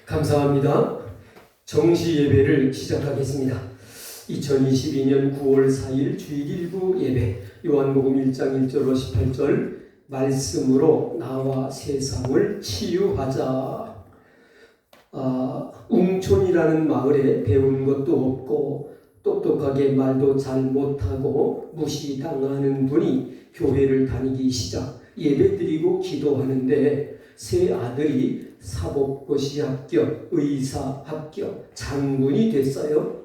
감사합니다. 정시 예배를 시작하겠습니다. 2022년 9월 4일 주일일부 예배 요한복음 1장 1절로 18절 말씀으로 나와 세상을 치유하자. 웅촌이라는 마을에 배운 것도 없고 똑똑하게 말도 잘 못하고 무시당하는 분이 교회를 다니기 시작 예배드리고 기도하는데 세 아들이 사법고시 합격, 의사 합격, 장군이 됐어요.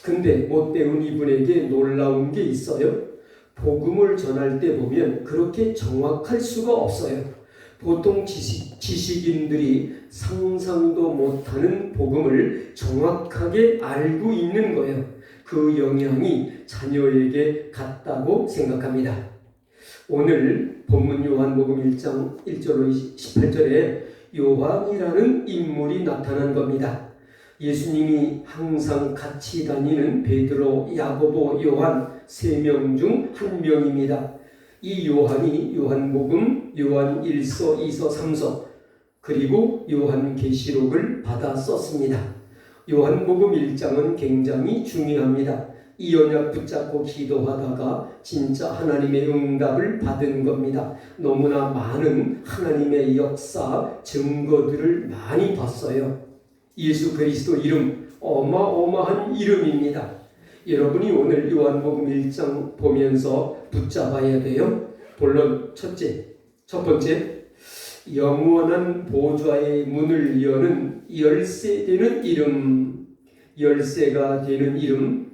근데 못 배운 이분에게 놀라운 게 있어요. 복음을 전할 때 보면 그렇게 정확할 수가 없어요. 보통 지식인들이 상상도 못하는 복음을 정확하게 알고 있는 거예요. 그 영향이 자녀에게 갔다고 생각합니다. 오늘 본문 요한복음 1장 1절로 18절에 요한이라는 인물이 나타난 겁니다. 예수님이 항상 같이 다니는 베드로, 야고보, 요한 3명 중 1명입니다. 이 요한이 요한복음, 요한 1서, 2서, 3서 그리고 요한계시록을 받아 썼습니다. 요한복음 1장은 굉장히 중요합니다. 이 언약 붙잡고 기도하다가 진짜 하나님의 응답을 받은 겁니다. 너무나 많은 하나님의 역사 증거들을 많이 봤어요. 예수 그리스도 이름 어마어마한 이름입니다. 여러분이 오늘 요한복음 1장 보면서 붙잡아야 돼요. 본론 첫 번째 영원한 보좌의 문을 여는 열쇠되는 이름, 열쇠가 되는 이름.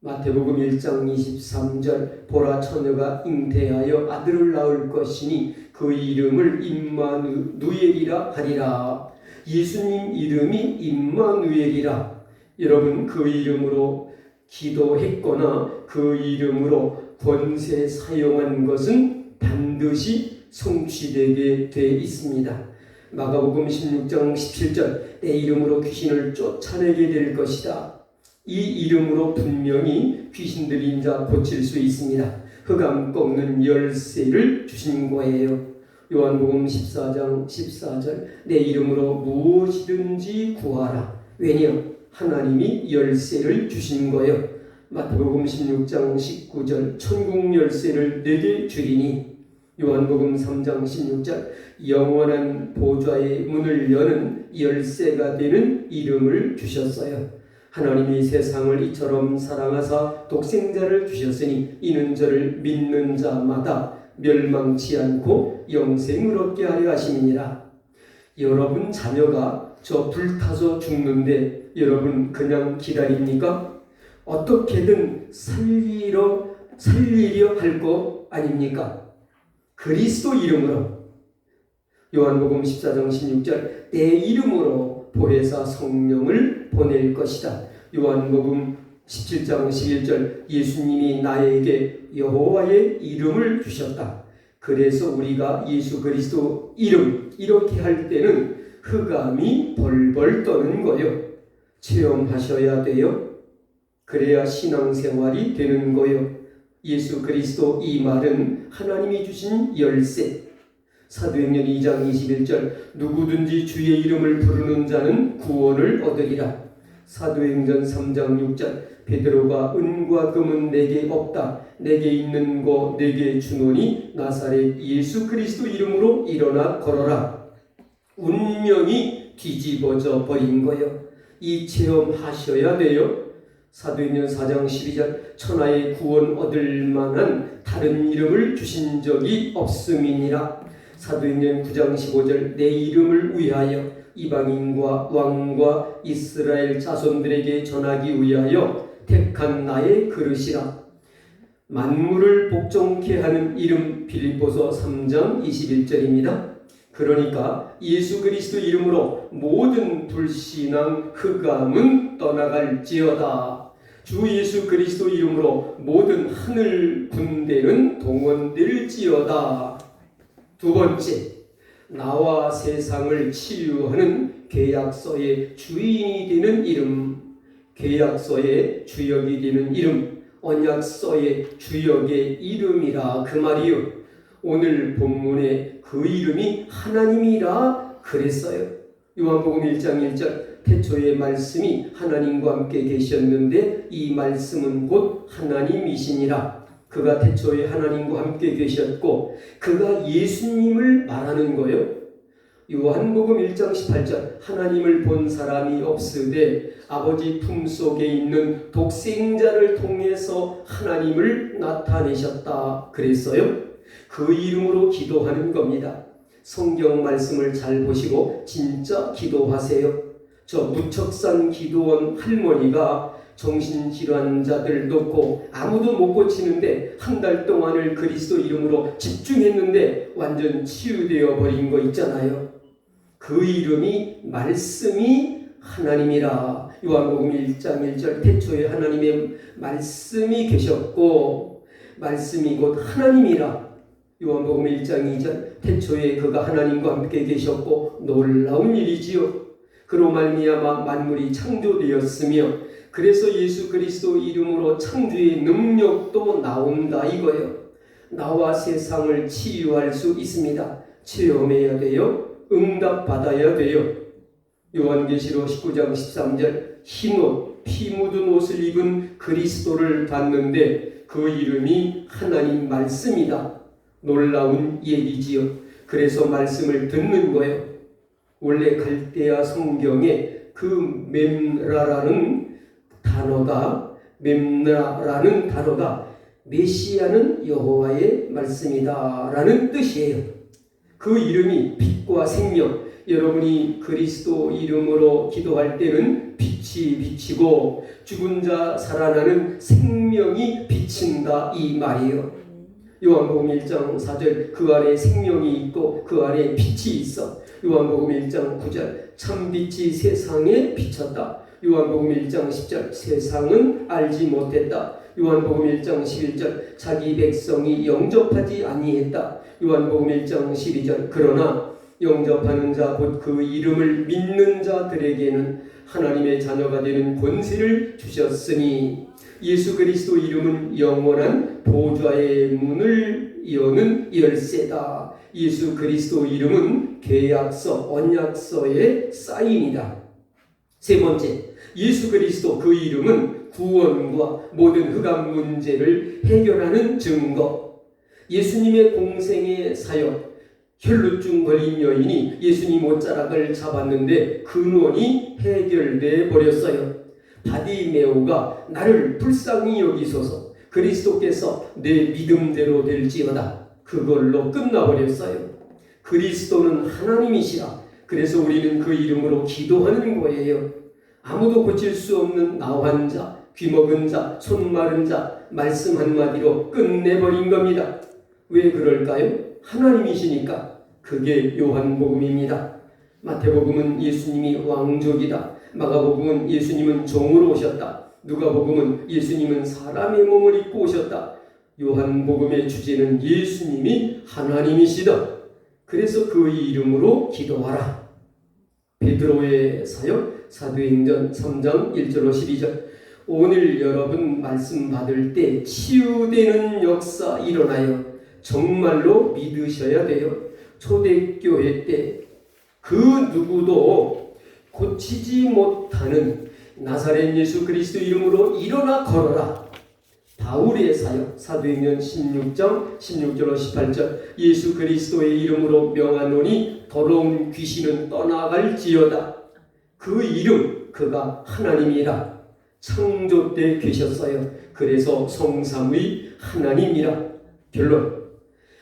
마태복음 1장 23절 보라 처녀가 잉태하여 아들을 낳을 것이니 그 이름을 임마누엘이라 하리라. 예수님 이름이 임마누엘이라. 여러분 그 이름으로 기도했거나 그 이름으로 권세 사용한 것은 반드시 성취되게 돼 있습니다. 마가복음 16장 17절 내 이름으로 귀신을 쫓아내게 될 것이다. 이 이름으로 분명히 귀신들이 이제 고칠 수 있습니다. 흑암 꺾는 열쇠를 주신 거예요. 요한복음 14장 14절 내 이름으로 무엇이든지 구하라. 왜냐? 하나님이 열쇠를 주신 거예요. 마태복음 16장 19절 천국 열쇠를 내게 주리니. 요한복음 3장 16절 영원한 보좌의 문을 여는 열쇠가 되는 이름을 주셨어요. 하나님이 세상을 이처럼 사랑하사 독생자를 주셨으니 이는 저를 믿는 자마다 멸망치 않고 영생을 얻게 하려 하심이니라. 여러분 자녀가 저 불타서 죽는데 여러분 그냥 기다립니까? 어떻게든 살리려 할 거 아닙니까? 그리스도 이름으로 요한복음 14장 16절 내 이름으로 보혜사 성령을 보낼 것이다. 요한복음 17장 11절 예수님이 나에게 여호와의 이름을 주셨다. 그래서 우리가 예수 그리스도 이름 이렇게 할 때는 흑암이 벌벌 떠는 거요. 체험하셔야 돼요. 그래야 신앙생활이 되는 거요. 예수 그리스도 이 말은 하나님이 주신 열쇠. 사도행전 2장 21절 누구든지 주의 이름을 부르는 자는 구원을 얻으리라. 사도행전 3장 6절 베드로가 은과 금은 내게 없다. 내게 있는 거 내게 주노니 나사렛 예수 그리스도 이름으로 일어나 걸어라. 운명이 뒤집어져 버린 거예요. 이 체험하셔야 돼요. 사도행전 4장 12절 천하의 구원 얻을 만한 다른 이름을 주신 적이 없음이니라. 사도행전 9장 15절 내 이름을 위하여 이방인과 왕과 이스라엘 자손들에게 전하기 위하여 택한 나의 그릇이라. 만물을 복종케 하는 이름 빌립보서 3장 21절입니다. 그러니까 예수 그리스도 이름으로 모든 불신앙 흑암은 떠나갈지어다. 주 예수 그리스도 이름으로 모든 하늘 군대는 동원될지어다. 두 번째, 나와 세상을 치유하는 계약서의 주인이 되는 이름, 계약서의 주역이 되는 이름, 언약서의 주역의 이름이라 그 말이요. 오늘 본문에 그 이름이 하나님이라 그랬어요. 요한복음 1장 1절 태초에 말씀이 하나님과 함께 계셨는데 이 말씀은 곧 하나님이시니라. 그가 태초에 하나님과 함께 계셨고 그가 예수님을 말하는 거예요. 요한복음 1장 18절 하나님을 본 사람이 없으되 아버지 품속에 있는 독생자를 통해서 하나님을 나타내셨다 그랬어요. 그 이름으로 기도하는 겁니다. 성경 말씀을 잘 보시고 진짜 기도하세요. 저 무척산 기도원 할머니가 정신질환자들 놓고 아무도 못 고치는데 한 달 동안을 그리스도 이름으로 집중했는데 완전 치유되어 버린 거 있잖아요. 그 이름이 말씀이 하나님이라. 요한복음 1장 1절 태초에 하나님의 말씀이 계셨고 말씀이 곧 하나님이라. 요한복음 1장 2절 태초에 그가 하나님과 함께 계셨고 놀라운 일이지요. 그로 말미암아 만물이 창조되었으며 그래서 예수 그리스도 이름으로 창조의 능력도 나온다 이거예요. 나와 세상을 치유할 수 있습니다. 체험해야 돼요. 응답받아야 돼요. 요한계시록 19장 13절 흰옷 피 묻은 옷을 입은 그리스도를 봤는데 그 이름이 하나님 말씀이다. 놀라운 얘기지요. 그래서 말씀을 듣는 거예요. 원래 갈대아 성경에 그 멤라라는 단어가 메시아는 여호와의 말씀이다 라는 뜻이에요. 그 이름이 빛과 생명. 여러분이 그리스도 이름으로 기도할 때는 빛이 비치고 죽은 자 살아나는 생명이 비친다 이 말이에요. 요한복음 1장 4절 그 안에 생명이 있고 그 안에 빛이 있어. 요한복음 1장 9절 참빛이 세상에 비쳤다. 요한복음 1장 10절 세상은 알지 못했다. 요한복음 1장 11절 자기 백성이 영접하지 아니했다. 요한복음 1장 12절 그러나 영접하는 자 곧 그 이름을 믿는 자들에게는 하나님의 자녀가 되는 권세를 주셨으니 예수 그리스도 이름은 영원한 보좌의 문을 여는 열쇠다. 예수 그리스도 이름은 계약서, 언약서의 사인이다. 세 번째, 예수 그리스도 그 이름은 구원과 모든 흑암 문제를 해결하는 증거. 예수님의 공생의 사역, 혈루증 걸린 여인이 예수님 옷자락을 잡았는데 근원이 해결돼 버렸어요. 바디메오가 나를 불쌍히 여기소서 그리스도께서 내 믿음대로 될지어다. 그걸로 끝나버렸어요. 그리스도는 하나님이시라. 그래서 우리는 그 이름으로 기도하는 거예요. 아무도 고칠 수 없는 나환 자, 귀먹은 자, 손 마른 자 말씀 한마디로 끝내버린 겁니다. 왜 그럴까요? 하나님이시니까. 그게 요한복음입니다. 마태복음은 예수님이 왕족이다. 마가복음은 예수님은 종으로 오셨다. 누가복음은 예수님은 사람의 몸을 입고 오셨다. 요한복음의 주제는 예수님이 하나님이시다. 그래서 그 이름으로 기도하라. 베드로의 사역 사도행전 3장 1절로 12절 오늘 여러분 말씀 받을 때 치유되는 역사 일어나요. 정말로 믿으셔야 돼요. 초대교회 때 그 누구도 고치지 못하는 나사렛 예수 그리스도 이름으로 일어나 걸어라. 바울의 사역 사도행전 16장 16절로 18절 예수 그리스도의 이름으로 명하노니 더러운 귀신은 떠나갈지어다. 그 이름 그가 하나님이라. 창조 때 계셨어요. 그래서 성삼위 하나님이라. 결론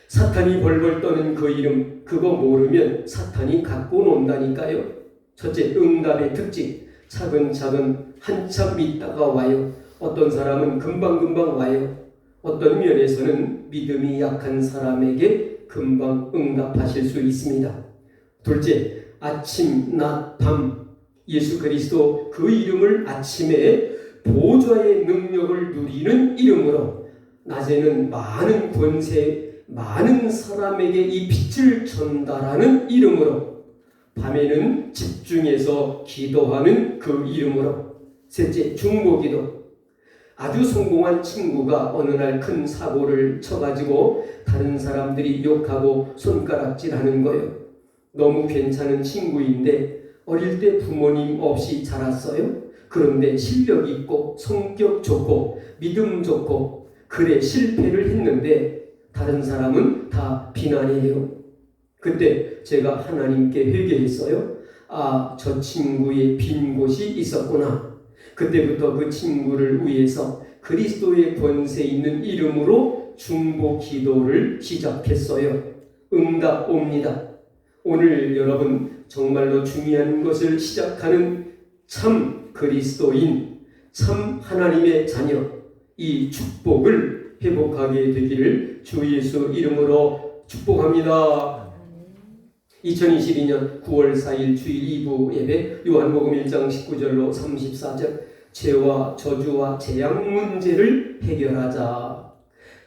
사탄이 벌벌 떠는 그 이름 그거 모르면 사탄이 갖고 논다니까요. 첫째 응답의 특징 차근차근 한참 있다가 와요. 어떤 사람은 금방금방 와요. 어떤 면에서는 믿음이 약한 사람에게 금방 응답하실 수 있습니다. 둘째 아침, 낮, 밤 예수 그리스도 그 이름을 아침에 보좌의 능력을 누리는 이름으로 낮에는 많은 권세 많은 사람에게 이 빛을 전달하는 이름으로 밤에는 집중해서 기도하는 그 이름으로 셋째 중보기도 아주 성공한 친구가 어느 날 큰 사고를 쳐가지고 다른 사람들이 욕하고 손가락질하는 거예요. 너무 괜찮은 친구인데 어릴 때 부모님 없이 자랐어요. 그런데 실력 있고 성격 좋고 믿음 좋고 그래 실패를 했는데 다른 사람은 다 비난해요. 그때 제가 하나님께 회개했어요. 아, 저 친구의 빈 곳이 있었구나. 그때부터 그 친구를 위해서 그리스도의 권세 있는 이름으로 중보 기도를 시작했어요. 응답 옵니다. 오늘 여러분 정말로 중요한 것을 시작하는 참 그리스도인, 참 하나님의 자녀, 이 축복을 회복하게 되기를 주 예수 이름으로 축복합니다. 2022년 9월 4일 주일 2부 예배 요한복음 1장 19절로 34절 죄와 저주와 재앙 문제를 해결하자.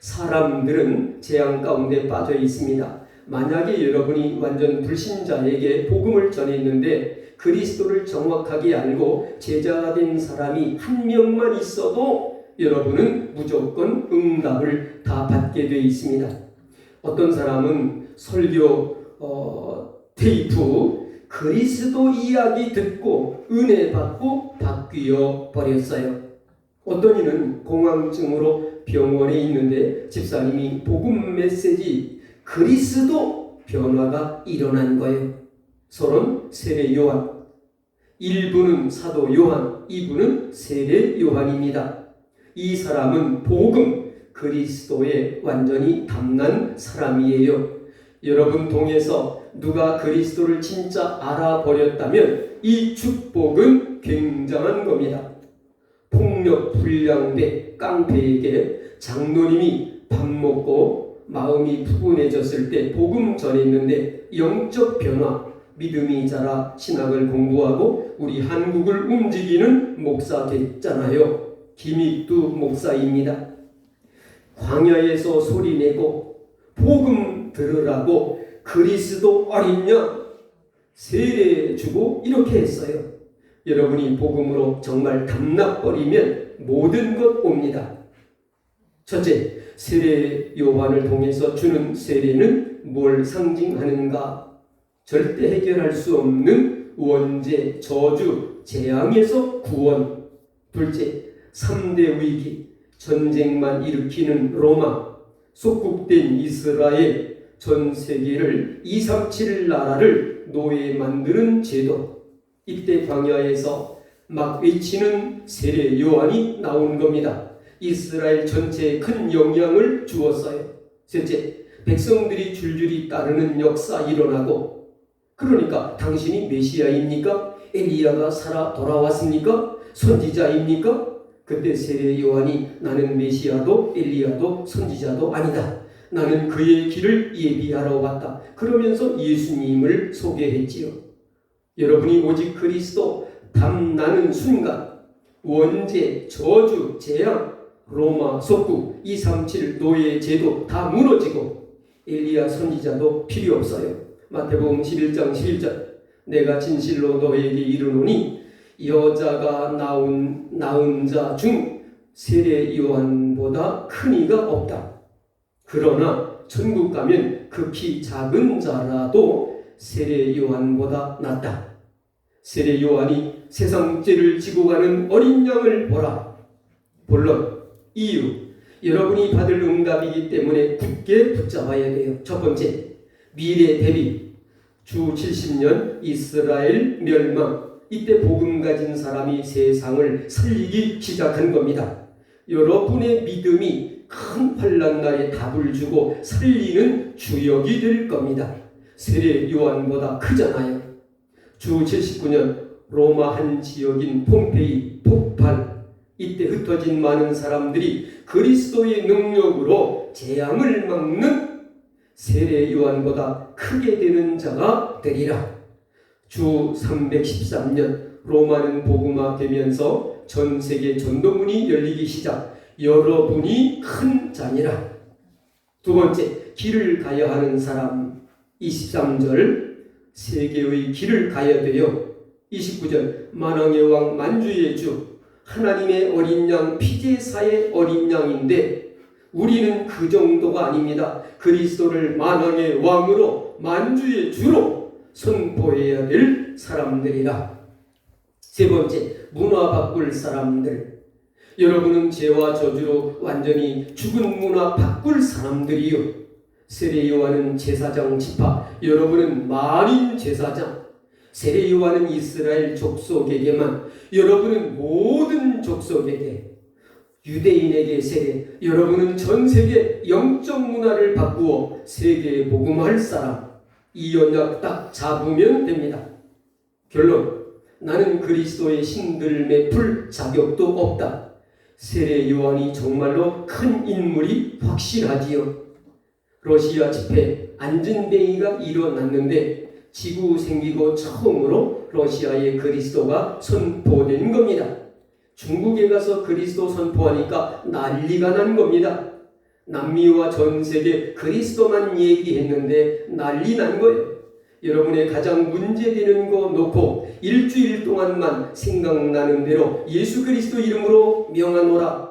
사람들은 재앙 가운데 빠져 있습니다. 만약에 여러분이 완전 불신자에게 복음을 전했는데 그리스도를 정확하게 알고 제자가 된 사람이 한 명만 있어도 여러분은 무조건 응답을 다 받게 되어 있습니다. 어떤 사람은 설교 테이프 그리스도 이야기 듣고 은혜 받고 바뀌어 버렸어요. 어떤 이는 공황증으로 병원에 있는데 집사님이 복음 메시지 그리스도 변화가 일어난 거예요. 서론 세례 요한, 1부는 사도 요한, 2부는 세례 요한입니다. 이 사람은 복음 그리스도에 완전히 담난 사람이에요. 여러분 통해서 누가 그리스도를 진짜 알아버렸다면 이 축복은 굉장한 겁니다. 폭력 불량배 깡패에게 장로님이 밥 먹고 마음이 푸근해졌을 때 복음 전했는데 영적 변화, 믿음이 자라 신학을 공부하고 우리 한국을 움직이는 목사 됐잖아요. 김익두 목사입니다. 광야에서 소리내고 복음 들으라고 그리스도 어린 양 세례 주고 이렇게 했어요. 여러분이 복음으로 정말 담락버리면 모든 것 옵니다. 첫째, 세례 요한을 통해서 주는 세례는 뭘 상징하는가? 절대 해결할 수 없는 원죄, 저주, 재앙에서 구원. 둘째, 3대 위기, 전쟁만 일으키는 로마, 속국된 이스라엘, 전 세계를 237 나라를 노예 만드는 제도. 이때 광야에서 막 외치는 세례 요한이 나온 겁니다. 이스라엘 전체에 큰 영향을 주었어요. 셋째, 백성들이 줄줄이 따르는 역사 일어나고, 그러니까 당신이 메시아입니까? 엘리야가 살아 돌아왔습니까? 선지자입니까? 그때 세례 요한이 나는 메시아도 엘리야도 선지자도 아니다. 나는 그의 길을 예비하러 왔다. 그러면서 예수님을 소개했지요. 여러분이 오직 그리스도 담나는 순간 원죄, 저주, 재앙, 로마 속국, 237 노예 제도 다 무너지고 엘리야 선지자도 필요 없어요. 마태복음 11장 11절 내가 진실로 너에게 이르노니 여자가 낳은 자 중 세례 요한보다 큰 이가 없다. 그러나 천국 가면 극히 작은 자라도 세례 요한보다 낫다. 세례 요한이 세상 죄를 지고 가는 어린 양을 보라. 본론, 이유, 여러분이 받을 응답이기 때문에 굳게 붙잡아야 돼요. 첫 번째, 미래 대비. 주 70년 이스라엘 멸망. 이때 복음 가진 사람이 세상을 살리기 시작한 겁니다. 여러분의 믿음이 큰 환난 날에 답을 주고 살리는 주역이 될 겁니다. 세례 요한보다 크잖아요. 주 79년 로마 한 지역인 폼페이 폭발. 이때 흩어진 많은 사람들이 그리스도의 능력으로 재앙을 막는 세례 요한보다 크게 되는 자가 되리라. 주 313년 로마는 복음화 되면서 전 세계 전도문이 열리기 시작. 여러분이 큰 자니라. 두 번째, 길을 가야 하는 사람. 23절 세계의 길을 가야 돼요. 29절 만왕의 왕 만주의 주 하나님의 어린 양 피제사의 어린 양인데 우리는 그 정도가 아닙니다. 그리스도를 만왕의 왕으로 만주의 주로 선포해야 될 사람들이다. 세 번째, 문화 바꿀 사람들. 여러분은 죄와 저주로 완전히 죽은 문화 바꿀 사람들이요. 세례 요한은 제사장 지파, 여러분은 만인 제사장. 세례 요한은 이스라엘 족속에게만, 여러분은 모든 족속에게. 유대인에게 세례, 여러분은 전 세계 영적 문화를 바꾸어 세계에 복음할 사람. 이 언약 딱 잡으면 됩니다. 결론, 나는 그리스도의 신들매 풀 자격도 없다. 세례 요한이 정말로 큰 인물이 확실하지요. 러시아 집회 안전뱅이가 일어났는데 지구 생기고 처음으로 러시아에 그리스도가 선포된 겁니다. 중국에 가서 그리스도 선포하니까 난리가 난 겁니다. 남미와 전 세계 그리스도만 얘기했는데 난리 난 거예요. 여러분의 가장 문제되는 거 놓고 일주일 동안만 생각나는 대로 예수 그리스도 이름으로 명하노라.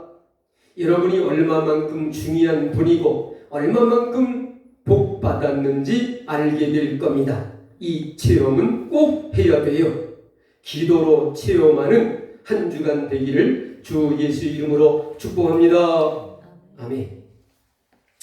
여러분이 얼마만큼 중요한 분이고 얼마만큼 복 받았는지 알게 될 겁니다. 이 체험은 꼭 해야 돼요. 기도로 체험하는 한 주간 되기를 주 예수 이름으로 축복합니다. 아멘.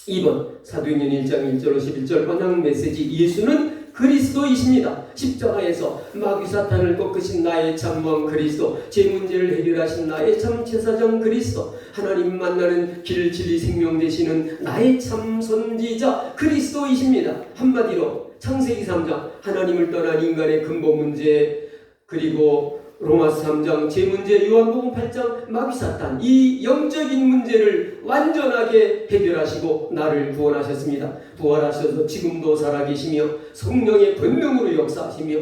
2번 사도행전 1장 1절 11절 언약 메시지. 예수는 그리스도이십니다. 십자가에서 마귀 사탄을 꺾으신 나의 참 왕 그리스도, 제 문제를 해결하신 나의 참 제사장 그리스도, 하나님 만나는 길 진리 생명 되시는 나의 참 선지자 그리스도이십니다. 한마디로 창세기 3장 하나님을 떠난 인간의 근본 문제, 그리고 로마서 3장 제 문제, 요한복음 8장 마귀 사탄, 이 영적인 문제를 완전하게 해결하시고 나를 구원하셨습니다. 부활하셔서 지금도 살아계시며 성령의 권능으로 역사하시며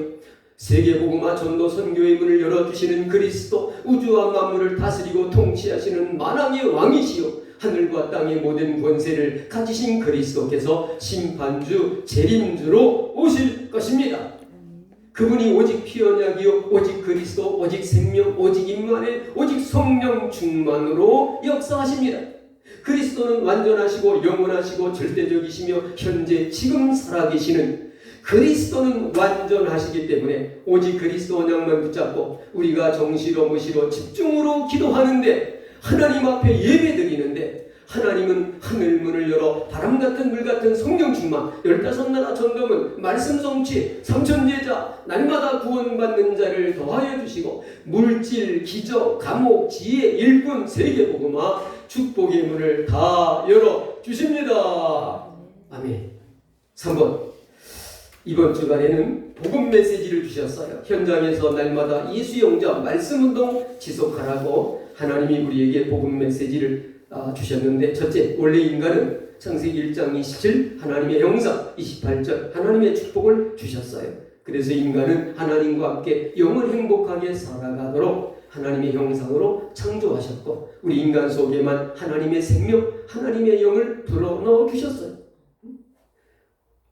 세계복음화 전도 선교의 문을 열어주시는 그리스도, 우주와 만물을 다스리고 통치하시는 만왕의 왕이시요 하늘과 땅의 모든 권세를 가지신 그리스도께서 심판주 재림주로 오실 것입니다. 그분이 오직 피언약이요 오직 그리스도, 오직 생명, 오직 임마누엘, 오직 성령 충만으로 역사하십니다. 그리스도는 완전하시고 영원하시고 절대적이시며 현재 지금 살아계시는 그리스도는 완전하시기 때문에 오직 그리스도 언약만 붙잡고 우리가 정시로 무시로 집중으로 기도하는데, 하나님 앞에 예배드리는데, 하나님은 하늘 문을 열어 바람같은 물같은 성령 충만, 15나라 전도문, 말씀 성취, 삼천제자, 날마다 구원받는 자를 더하여 주시고 물질, 기적, 감옥, 지혜, 일꾼, 세계복음화, 축복의 문을 다 열어 주십니다. 아멘. 3번, 이번 주간에는 복음 메시지를 주셨어요. 현장에서 날마다 예수 영접 말씀운동 지속하라고 하나님이 우리에게 복음 메시지를 주셨는데, 첫째, 원래 인간은 창세기 1장 27 하나님의 형상, 28절 하나님의 축복을 주셨어요. 그래서 인간은 하나님과 함께 영을 행복하게 살아가도록 하나님의 형상으로 창조하셨고, 우리 인간 속에만 하나님의 생명, 하나님의 영을 불어넣어 주셨어요.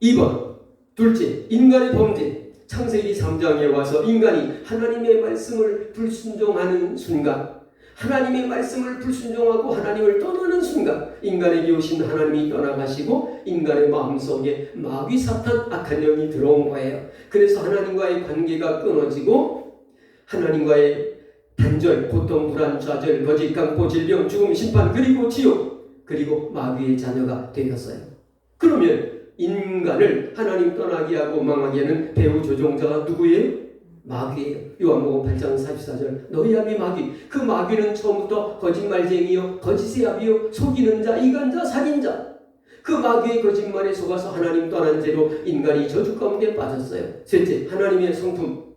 2번, 둘째, 인간의 범죄. 창세기 3장에 와서 인간이 하나님의 말씀을 불순종하는 순간, 하나님의 말씀을 불순종하고 하나님을 떠나는 순간 인간에게 오신 하나님이 떠나가시고 인간의 마음속에 마귀 사탄 악한 영이 들어온 거예요. 그래서 하나님과의 관계가 끊어지고 하나님과의 단절, 고통, 불안, 좌절, 거짓, 강포, 질병, 죽음, 심판, 그리고 지옥, 그리고 마귀의 자녀가 되었어요. 그러면 인간을 하나님 떠나게 하고 망하게 하는 배후 조종자가 누구예요? 마귀예요. 요한복음 8장 44절 너희 아비 마귀. 그 마귀는 처음부터 거짓말쟁이요 거짓의 아비요 속이는 자, 이간자, 살인자. 그 마귀의 거짓말에 속아서 하나님 떠난 채로 인간이 저주 가운데 빠졌어요. 셋째, 하나님의 성품.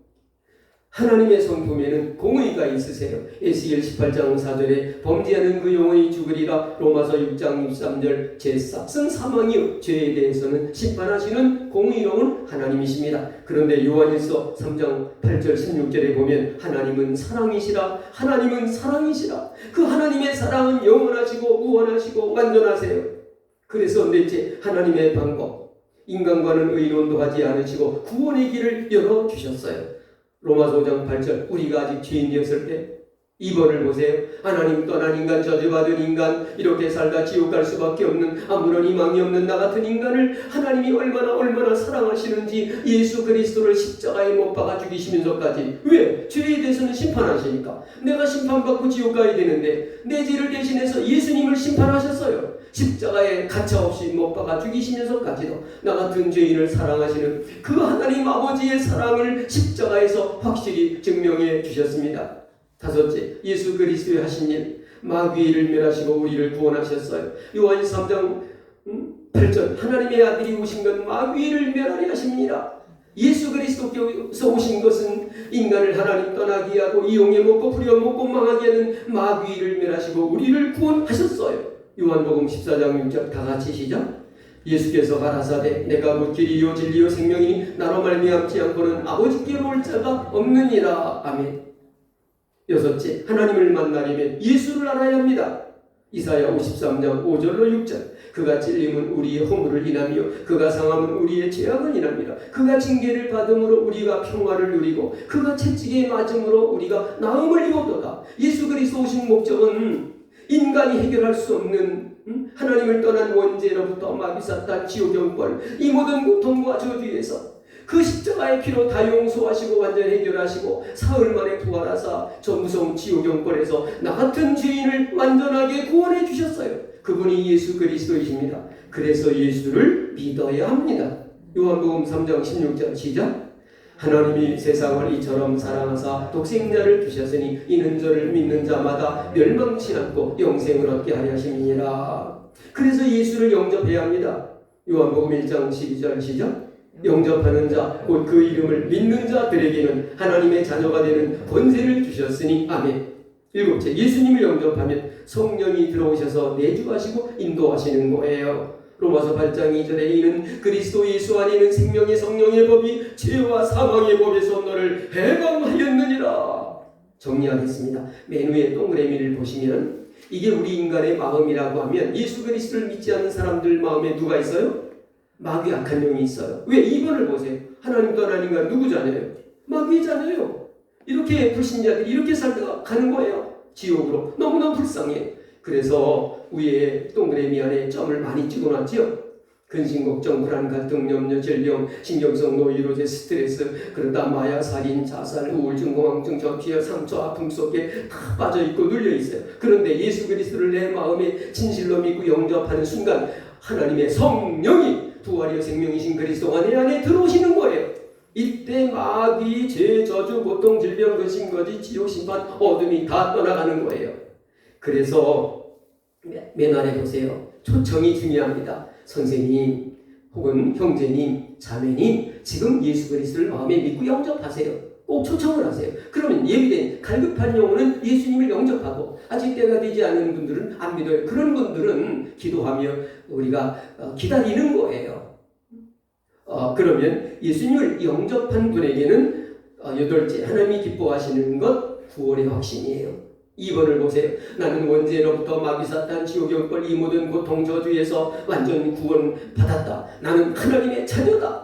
하나님의 성품에는 공의가 있으세요. 에스겔 18장 4절에 범죄하는 그 영혼이 죽으리라. 로마서 6장 63절 제 싹슨 사망이요 죄에 대해서는 심판하시는 공의로운 하나님이십니다. 그런데 요한일서 3장 8절 16절에 보면 하나님은 사랑이시라. 하나님은 사랑이시라. 그 하나님의 사랑은 영원하시고 무한하시고 완전하세요. 그래서 넷째, 하나님의 방법. 인간과는 의논도 하지 않으시고 구원의 길을 열어주셨어요. 로마서 5장 8절 우리가 아직 죄인이었을 때 2번을 보세요. 하나님 떠난 인간, 저주받은 인간, 이렇게 살다 지옥 갈 수밖에 없는 아무런 희망이 없는 나 같은 인간을 하나님이 얼마나 사랑하시는지 예수 그리스도를 십자가에 못 박아 죽이시면서까지. 왜? 죄에 대해서는 심판하시니까. 내가 심판받고 지옥 가야 되는데 내 죄를 대신해서 예수님을 심판하셨어요. 십자가에 가차없이 못 박아 죽이시면서까지도 나 같은 죄인을 사랑하시는 그 하나님 아버지의 사랑을 십자가에서 확실히 증명해 주셨습니다. 다섯째, 예수 그리스도의 하신 일, 마귀를 멸하시고 우리를 구원하셨어요. 요한일서 3장 8절, 하나님의 아들이 오신 건 마귀를 멸하려 하십니다. 예수 그리스도께서 오신 것은 인간을 하나님 떠나게 하고 이용해 먹고 부려먹고 망하게 하는 마귀를 멸하시고 우리를 구원하셨어요. 요한복음 14장 6절 다 같이 시작. 예수께서 가라사대 내가 곧 길이요 진리요 생명이니 나로 말미암지 않고는 아버지께로 올 자가 없느니라. 아멘. 여섯째, 하나님을 만나려면 예수를 알아야 합니다. 이사야 53장 5절로 6절, 그가 찔림은 우리의 허물을 인하며 그가 상함은 우리의 죄악을 인합니다. 그가 징계를 받음으로 우리가 평화를 누리고 그가 채찍에 맞음으로 우리가 나음을 입었도다. 예수 그리스도 오신 목적은 인간이 해결할 수 없는 하나님을 떠난 원죄로부터 마귀 사탄 지옥 영권 이 모든 고통과 저주에서 그 십자가의 피로 다 용서하시고 완전 해결하시고 사흘 만에 부활하사 저 무서운 지옥 영권에서 나 같은 죄인을 완전하게 구원해 주셨어요. 그분이 예수 그리스도이십니다. 그래서 예수를 믿어야 합니다. 요한복음 3장 16절 시작. 하나님이 세상을 이처럼 사랑하사 독생자를 주셨으니 이는 저를 믿는 자마다 멸망치 않고 영생을 얻게 하려 하심이니라. 그래서 예수를 영접해야 합니다. 요한복음 1장 12절 시작. 영접하는 자, 곧 그 이름을 믿는 자들에게는 하나님의 자녀가 되는 권세를 주셨으니 아멘. 일곱째, 예수님을 영접하면 성령이 들어오셔서 내주하시고 인도하시는 거예요. 로마서 8장 2절에 이는 그리스도 예수 안에 있는 생명의 성령의 법이 죄와 사망의 법에서 너를 해방하였느니라. 정리하겠습니다. 맨 위에 동그라미를 보시면 이게 우리 인간의 마음이라고 하면 예수 그리스도를 믿지 않는 사람들 마음에 누가 있어요? 마귀 악한 영이 있어요. 왜? 2번을 보세요. 하나님 떠난 인간 누구잖아요? 마귀잖아요. 이렇게 불신자들이 이렇게 살다가 가는 거예요. 지옥으로. 너무나 불쌍해. 그래서 위에 동그라미 안에 점을 많이 찍어놨죠. 근심, 걱정, 불안, 갈등, 염려, 질병, 신경성 노이로제, 스트레스, 그러다 마약, 살인, 자살, 우울증, 공황증, 저피열, 상처, 아픔 속에 다 빠져있고 눌려있어요. 그런데 예수 그리스도를 내 마음에 진실로 믿고 영접하는 순간 하나님의 성령이 부활이요 생명이신 그리스도가 내 안에 들어오시는 거예요. 이때 마귀, 죄, 저주, 고통, 질병, 근심, 거짓, 지옥, 심판, 어둠이 다 떠나가는 거예요. 그래서 맨 아래 보세요. 초청이 중요합니다. 선생님 혹은 형제님, 자매님, 지금 예수 그리스도를 마음에 믿고 영접하세요. 꼭 초청을 하세요. 그러면 예비된 갈급한 영혼은 예수님을 영접하고 아직 때가 되지 않은 분들은 안 믿어요. 그런 분들은 기도하며 우리가 기다리는 거예요. 그러면 예수님을 영접한 분에게는 여덟째, 하나님이 기뻐하시는 것 구원의 확신이에요. 2번을 보세요. 나는 원죄로부터 마귀 사탄 지옥 영권 이 모든 고통 저주에서 완전 구원 받았다. 나는 하나님의 자녀다.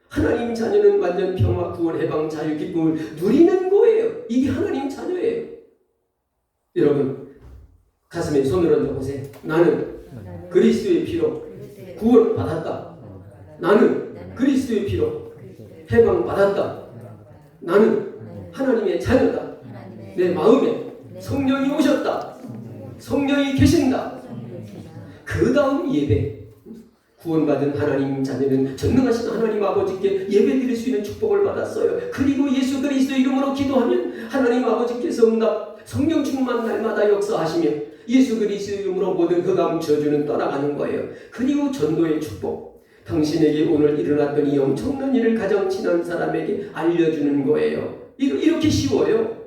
하나님 자녀는 완전 평화, 구원, 해방, 자유, 기쁨을 누리는 거예요. 이게 하나님 자녀예요. 여러분 가슴에 손을 얹어 보세요. 나는 그리스도의 피로 구원 받았다. 나는 그리스도의 피로 해방 받았다. 나는 하나님의 자녀다. 내 마음에 성령이 오셨다. 성령이 계신다. 그 다음 예배. 구원받은 하나님 자녀는 전능하신 하나님 아버지께 예배드릴 수 있는 축복을 받았어요. 그리고 예수 그리스도 이름으로 기도하면 하나님 아버지께서 응답, 성령 충만 날마다 역사하시며 예수 그리스도 이름으로 모든 흑암 저주는 떠나가는 거예요. 그리고 전도의 축복. 당신에게 오늘 일어났던 이 엄청난 일을 가장 친한 사람에게 알려주는 거예요. 이렇게 쉬워요.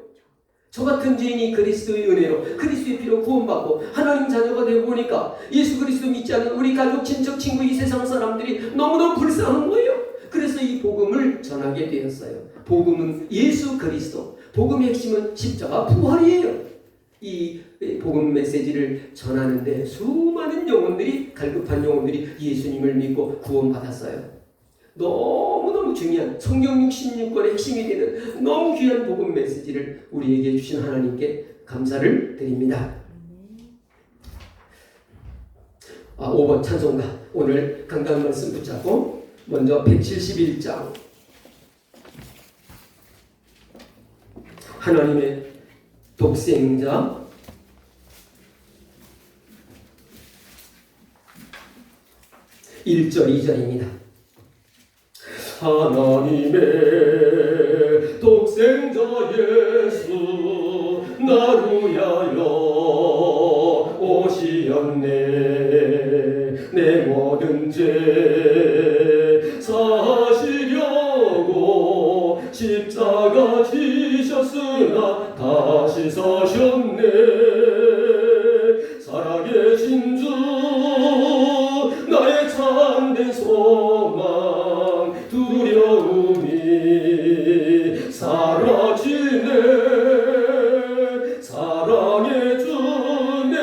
저 같은 죄인이 그리스도의 은혜로 그리스도의 피로 구원받고 하나님 자녀가 되고 보니까 예수 그리스도 믿지 않는 우리 가족, 친척, 친구, 이 세상 사람들이 너무너무 불쌍한 거예요. 그래서 이 복음을 전하게 되었어요. 복음은 예수 그리스도, 복음의 핵심은 십자가 부활이에요. 이 복음 메시지를 전하는데 수많은 영혼들이, 갈급한 영혼들이 예수님을 믿고 구원받았어요. 너무너무 중요한 성경 66권의 핵심이 되는 너무 귀한 복음 메시지를 우리에게 주신 하나님께 감사를 드립니다. 5번 찬송가 오늘 강단 말씀 붙잡고 먼저 171장 하나님의 독생자 1절 2절입니다. 하나님의 독생자 예수 나를 위하여 오시었네. 내 모든 죄 사시려고 십자가 지셨으나 다시 사셨네. 살아계신 주 나의 참된 소망 두려움이 사라지네. 사랑의 주 내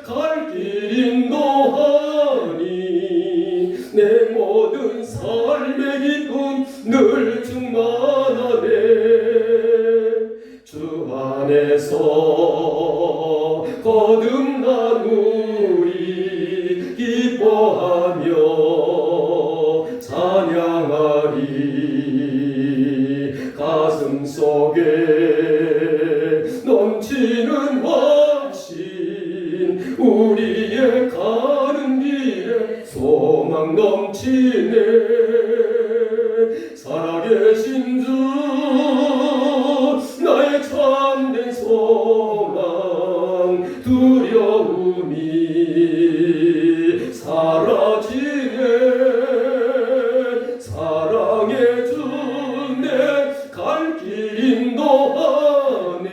갈 길 인도하니 내 모든 삶의 기쁨 늘 충만하네. 주 안에서 거듭난 우리 기뻐하며 찬양하리. 가슴 속에 넘치는 확신 우리의 가는 길에 소망 넘치네. 살아계신 주 나의 참된 소망 두려움이 사라지네. 사랑의 주 내 갈 길 인도하네.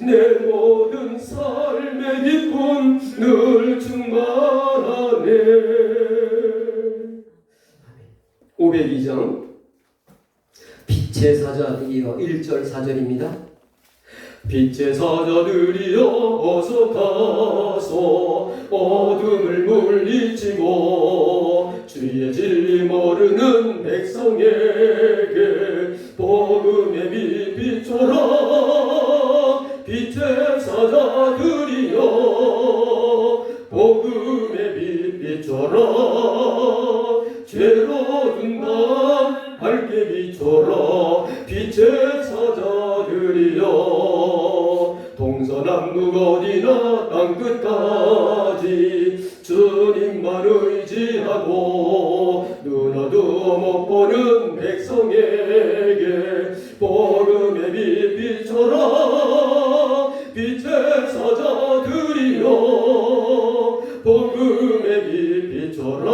내 모든 삶의 기쁨 늘 충만하네. 502장 빛의 사자들이여 1절 4절입니다. 빛의 사자들이여 어서 가서 어둠을 물리치고 주의 진리 모르는 백성에게 복음의 빛 비춰라. 빛의 사자들이여 복음의 빛 비춰라. 죄로운 밤 밝게 비춰라. 빛의 사자들이여 동서남북 어디나 땅끝까지 주님만 의지하고 눈 어두워 못 보는 백성에게 복음의 빛 비춰라. 빛의 사자들이여 복음의 빛 비춰라.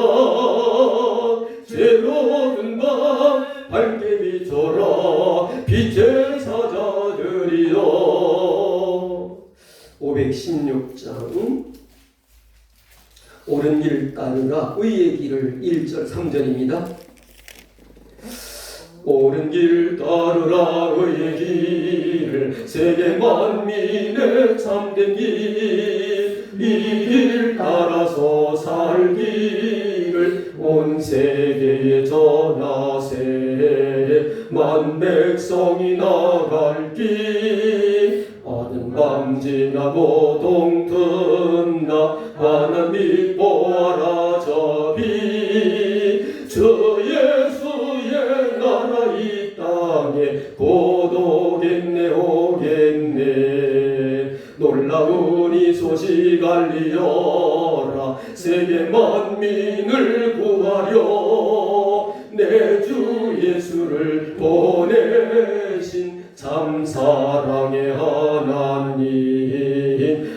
죄로운 밤 밝게 비춰라. 빛의 사자들이여 516장 옳은 길 따르라 의의 길을 1절 3절입니다. 옳은 길 따르라 의의 길을 세계 만민의 참된 길 이 길 따라서 살 길을 온 세계에 전하세. 만 백성이 나갈 길 어두운 밤 지나고 동트나 환한 빛 보아라 저 빛. 주 예수의 나라 이 땅에 곧 오겠네 오겠네. 놀라운 이 소식 알리어라. 세계 만민을 구하려 내 주 예수를 보내신 참 사랑의 하나님.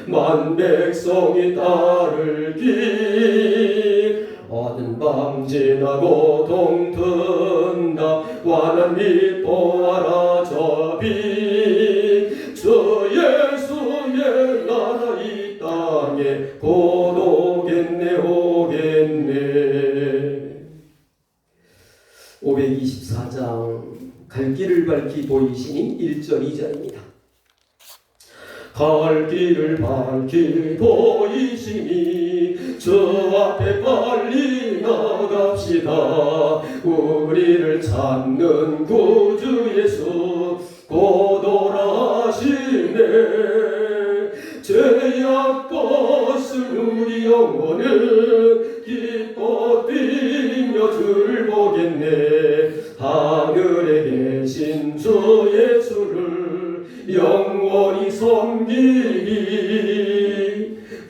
만 백성이 따를 길 어두운 밤 지나고 동튼다 환한 빛 보아라 저 빛. 주 예수의 나라 이 땅에 곧 오겠네 오겠네. 524장 갈 길을 밝히 보이시니 1절 2절입니다. 갈 길을 밝히 보이시니 저 앞에 빨리 나갑시다. 우리를 찾는 구주 예수 곧 오라시네. 죄악 벗은 우리 영혼은 기뻐 뛰며 주를 보겠네. 하늘에 계신 주 예수를 영원히 섬기리.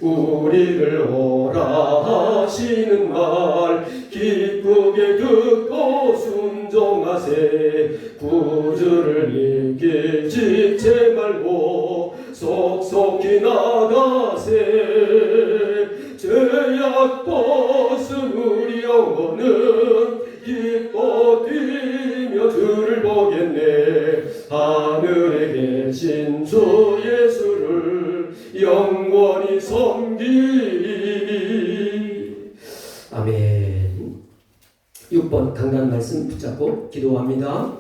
우리를 오라 하시는 말 기쁘게 듣고 순종하세. 구주를 믿기 지체 말고 속속히 나가세. 죄악 벗은 우리 영혼은 기뻐 뛰며 주를 보겠네. 하늘에 계신 주 예수를 영원히 섬기리. 아멘. 6번 강단 말씀 붙잡고 기도합니다.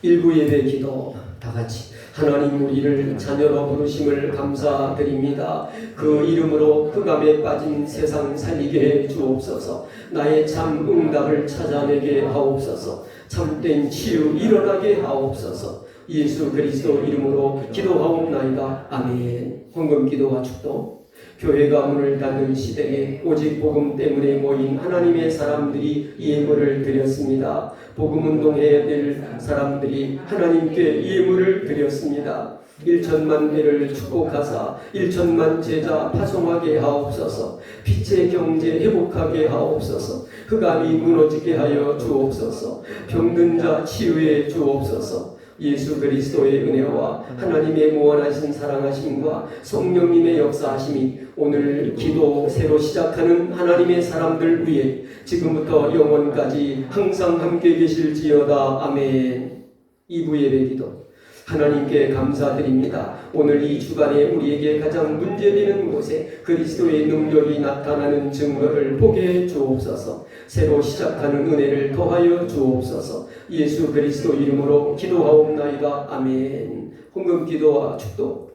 일부 예배 기도 다같이. 하나님, 우리를 자녀로 부르심을 감사드립니다. 그 이름으로 흑암에 빠진 세상 살리게 해 주옵소서. 나의 참 응답을 찾아내게 하옵소서. 참된 치유 일어나게 하옵소서. 예수 그리스도 이름으로 기도하옵나이다. 아멘. 헌금 기도와 축도. 교회가 문을 닫는 시대에 오직 복음 때문에 모인 하나님의 사람들이 예물을 드렸습니다. 복음운동해야 될 사람들이 하나님께 예물을 드렸습니다. 1천만 배를 축복하사 1천만 제자 파송하게 하옵소서. 빛의 경제 회복하게 하옵소서. 흑암이 무너지게 하여 주옵소서. 병든 자 치유해 주옵소서. 예수 그리스도의 은혜와 하나님의 무한하신 사랑하심과 성령님의 역사하심이 오늘 기도 새로 시작하는 하나님의 사람들 위해 지금부터 영원까지 항상 함께 계실지어다. 아멘. 2부 예배 기도. 하나님께 감사드립니다. 오늘 이 주간에 우리에게 가장 문제되는 곳에 그리스도의 능력이 나타나는 증거를 보게 해 주옵소서. 새로 시작하는 은혜를 더하여 주옵소서. 예수 그리스도 이름으로 기도하옵나이다. 아멘. 헌금 기도와 축도.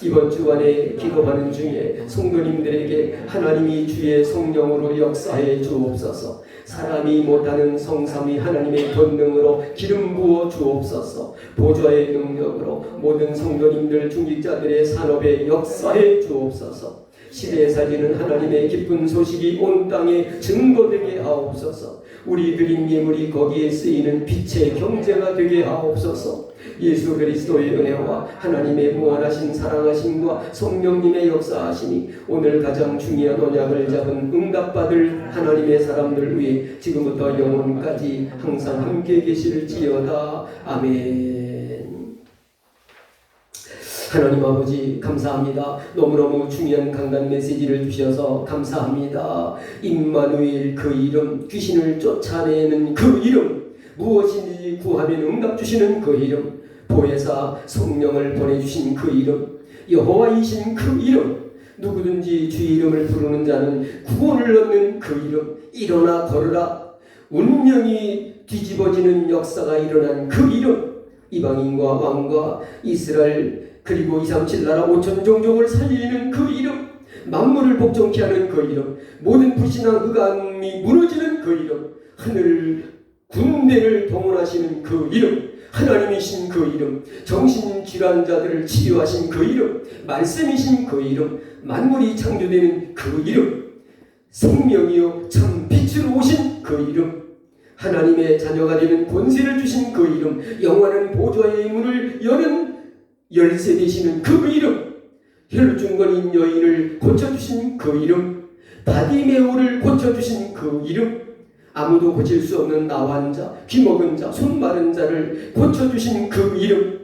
이번 주간에 기도하는 중에 성도님들에게 하나님이 주의 성령으로 역사해 주옵소서. 사람이 못하는 성삼위 하나님의 권능으로 기름 부어 주옵소서. 보좌의 능력으로 모든 성도님들 중직자들의 산업에 역사해 주옵소서. 시대에 살리는 하나님의 기쁜 소식이 온 땅에 증거되게 하옵소서. 우리 드린 예물이 거기에 쓰이는 빛의 경제가 되게 하옵소서. 예수 그리스도의 은혜와 하나님의 무한하신 사랑하심과 성령님의 역사하심이 오늘 가장 중요한 언약을 잡은 응답받을 하나님의 사람들 위해 지금부터 영원까지 항상 함께 계실지어다. 아멘. 하나님 아버지 감사합니다. 너무너무 중요한 강단 메시지를 주셔서 감사합니다. 임마누엘 그 이름, 귀신을 쫓아내는 그 이름, 무엇인지 구하면 응답 주시는 그 이름, 보혜사 성령을 보내주신 그 이름, 여호와이신 그 이름, 누구든지 주 이름을 부르는 자는 구원을 얻는 그 이름, 일어나 걸으라. 운명이 뒤집어지는 역사가 일어난 그 이름, 이방인과 왕과 이스라엘 그리고 237 나라 5천 종족을 살리는 그 이름, 만물을 복종케 하는 그 이름, 모든 불신앙 흑암이 무너지는 그 이름, 하늘 군대를 동원하시는 그 이름, 하나님이신 그 이름, 정신질환자들을 치유하신 그 이름, 말씀이신 그 이름, 만물이 창조되는 그 이름, 생명이요 참 빛으로 오신 그 이름, 하나님의 자녀가 되는 권세를 주신 그 이름, 영원한 보좌의 문을 여는 열쇠 되시는 그 이름, 혈중건인 여인을 고쳐주신 그 이름, 바디메오를 고쳐주신 그 이름, 아무도 고칠 수 없는 나환 자, 귀먹은 자, 손 마른 자를 고쳐주신 그 이름,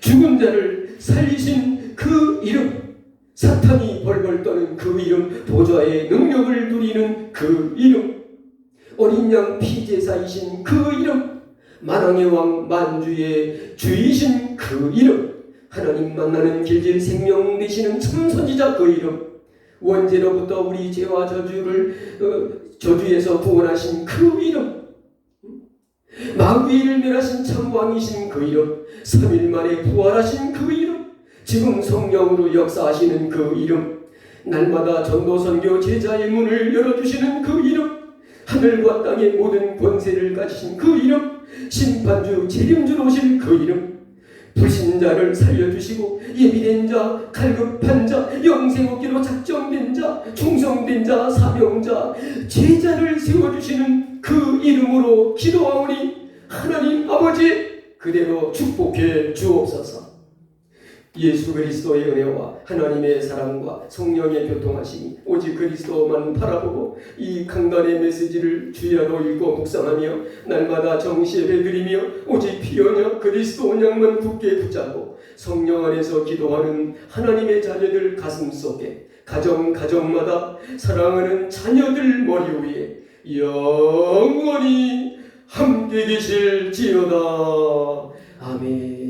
죽은 자를 살리신 그 이름, 사탄이 벌벌 떠는 그 이름, 보좌의 능력을 누리는 그 이름, 어린 양 피제사이신 그 이름, 만왕의 왕 만주의 주이신 그 이름, 하나님 만나는 길길 생명 되시는 참선지자 그 이름, 원죄로부터 우리 죄와 저주를 저주에서 구원하신 그 이름, 마귀를 멸하신 참왕이신 그 이름, 3일 만에 부활하신 그 이름, 지금 성령으로 역사하시는 그 이름, 날마다 전도 선교 제자의 문을 열어주시는 그 이름, 하늘과 땅의 모든 권세를 가지신 그 이름, 심판주 책임주로 오실 그 이름, 불신자를 살려주시고 예비된 자, 갈급한 자, 영생 얻기로 작정된 자, 충성된 자, 사명자, 제자를 세워주시는 그 이름으로 기도하오니 하나님 아버지 그대로 축복해 주옵소서. 예수 그리스도의 은혜와 하나님의 사랑과 성령의 교통하심이 오직 그리스도만 바라보고 이 강단의 메시지를 주야로 읽고 묵상하며 날마다 정시예배 드리며 오직 피어냐 그리스도 언약만 굳게 붙잡고 성령 안에서 기도하는 하나님의 자녀들 가슴속에 가정마다 사랑하는 자녀들 머리 위에 영원히 함께 계실지어다. 아멘.